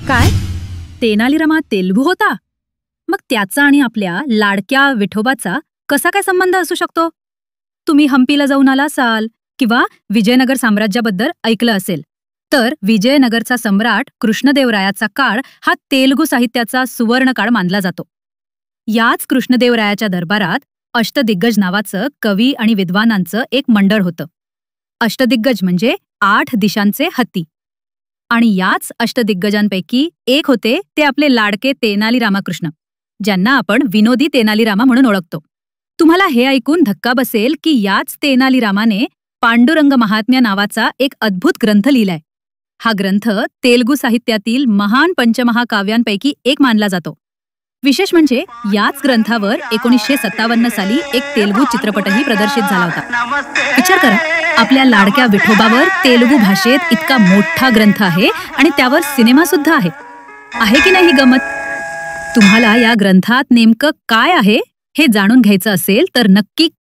काय? तेनालीरामा तेलुगू होता? मग त्याचा आणि आपल्या लाडक्या विठोबाचा कसा काय संबंध असू शकतो? तुम्ही हम्पीला जाऊन आला असाल किंवा विजयनगर साम्राज्याबद्दल ऐकलं असेल. तर विजयनगरचा सम्राट कृष्णदेवरायाचा काळ हा तेलुगू साहित्याचा सुवर्णकाळ मानला जातो. याच कृष्णदेवरायाच्या दरबारात अष्टदिग्गज नावाचं कवी आणि विद्वानांचं एक मंडळ होतं. अष्टदिग्गज म्हणजे 8 दिशांचे हत्ती. आणि याच अष्टदिग्गजांपैकी एक होते ते आपले लाडके तेनाली रामकृष्ण, ज्यांना आपण विनोदी तेनालीरामा म्हणून ओळखतो. तुम्हाला हे ऐकून धक्का बसेल की याच तेनालीरामाने पांडुरंग महात्म्य नावाचा एक अद्भुत ग्रंथ लिहिलाय. हा ग्रंथ तेलुगू साहित्यातील महान पंचमहाकाव्यांपैकी एक मानला जातो. विशेष म्हणजे याच ग्रंथावर 1957 साली एक तेलुगू चित्रपटही प्रदर्शित झाला होता. विचार करा, आपल्या लाडक्या विठोबावर तेलुगू भाषेत इतका मोठा ग्रंथ आहे आणि त्यावर सिनेमा सुद्धा आहे. आहे की नाही गमत? तुम्हाला या ग्रंथात नेमकं काय आहे हे जाणून घ्यायचं असेल तर नक्की